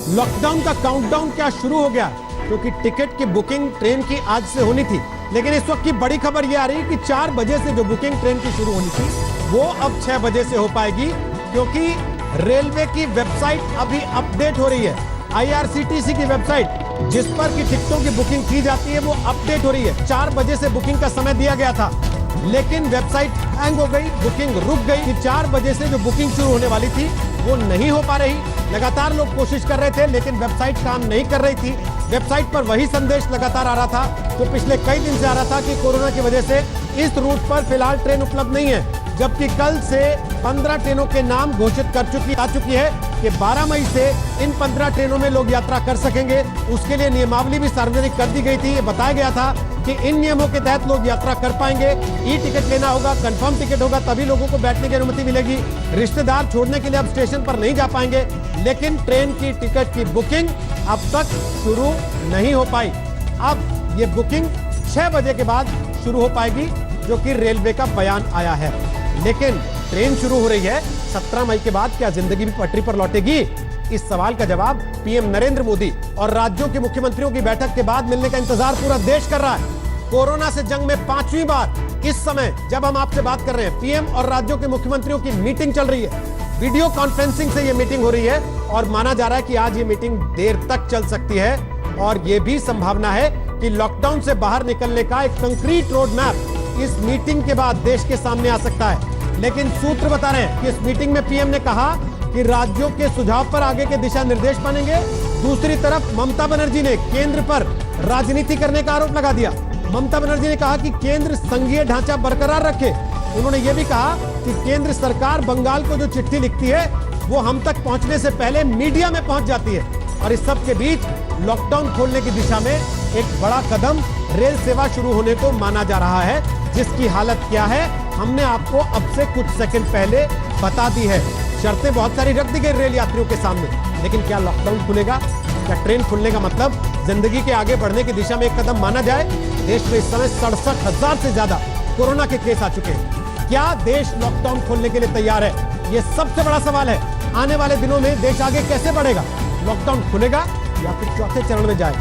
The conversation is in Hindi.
लॉकडाउन का काउंटडाउन क्या शुरू हो गया, क्योंकि टिकट की बुकिंग ट्रेन की आज से होनी थी। लेकिन इस वक्त की बड़ी खबर यह आ रही है कि 4 बजे से जो बुकिंग ट्रेन की शुरू होनी थी वो अब 6 बजे से हो पाएगी, क्योंकि रेलवे की वेबसाइट अभी अपडेट हो रही है। IRCTC की वेबसाइट जिस पर की टिकटों की बुकिंग की जाती है वो अपडेट हो रही है। 4 बजे से बुकिंग का समय दिया गया था, लेकिन वेबसाइट हैंग हो गई, बुकिंग रुक गई कि 4 बजे से जो बुकिंग शुरू होने वाली थी वो नहीं हो पा रही। लगातार लोग कोशिश कर रहे थे, लेकिन वेबसाइट काम नहीं कर रही थी। वेबसाइट पर वही संदेश लगातार आ रहा था जो पिछले कई दिन से आ रहा था कि कोरोना की वजह से इस रूट पर फिलहाल ट्रेन उपलब्ध नहीं है। जबकि कल से 15 ट्रेनों के नाम घोषित आ चुकी है कि 12 मई से इन 15 ट्रेनों में लोग यात्रा कर सकेंगे। उसके लिए नियमावली भी सार्वजनिक कर दी गई थी। ये बताया गया था कि इन नियमों के तहत लोग यात्रा कर पाएंगे। ई टिकट लेना होगा, कंफर्म टिकट होगा, तभी लोगों को बैठने की अनुमति मिलेगी। रिश्तेदार छोड़ने के लिए अब स्टेशन पर नहीं जा पाएंगे। लेकिन ट्रेन की टिकट की बुकिंग अब तक शुरू नहीं हो पाई। अब ये बुकिंग 6 बजे के बाद शुरू हो पाएगी, जो कि रेलवे का बयान आया है। लेकिन ट्रेन शुरू हो रही है 17 मई के बाद, क्या जिंदगी भी पटरी पर लौटेगी? इस सवाल का जवाब पीएम नरेंद्र मोदी और राज्यों के मुख्यमंत्रियों की बैठक के बाद मिलने का इंतजार पूरा देश कर रहा है। कोरोना से जंग में 5वीं बार इस समय जब हम आपसे बात कर रहे हैं, पीएम और राज्यों के मुख्यमंत्रियों की मीटिंग चल रही है। वीडियो कॉन्फ्रेंसिंग से यह मीटिंग हो रही है और माना जा रहा है कि आज ये मीटिंग देर तक चल सकती है। और यह भी संभावना है कि लॉकडाउन से बाहर निकलने का एक कंक्रीट रोड मैप इस मीटिंग के बाद देश के सामने आ सकता है। लेकिन सूत्र बता रहे हैं कि इस मीटिंग में पीएम ने कहा कि राज्यों के सुझाव पर आगे के दिशा निर्देश बनेंगे। दूसरी तरफ ममता बनर्जी ने केंद्र पर राजनीति करने का आरोप लगा दिया। ममता बनर्जी ने कहा कि केंद्र संघीय ढांचा बरकरार रखे। उन्होंने यह भी कहा कि केंद्र सरकार बंगाल को जो चिट्ठी लिखती है वो हम तक पहुंचने से पहले मीडिया में पहुंच जाती है। और इस सब के बीच लॉकडाउन खोलने की दिशा में एक बड़ा कदम रेल सेवा शुरू होने को माना जा रहा है, जिसकी हालत क्या है हमने आपको अब से कुछ सेकंड पहले बता दी है। शर्तें बहुत सारी रख दी गई रेल यात्रियों के सामने, लेकिन क्या लॉकडाउन खुलेगा? क्या ट्रेन खुलने का मतलब जिंदगी के आगे बढ़ने की दिशा में एक कदम माना जाए? देश में इस समय 67,000 से ज्यादा कोरोना के केस आ चुके हैं। क्या देश लॉकडाउन खोलने के लिए तैयार है? यह सबसे बड़ा सवाल है। आने वाले दिनों में देश आगे कैसे बढ़ेगा? लॉकडाउन खुलेगा या फिर चौथे चरण में जाए?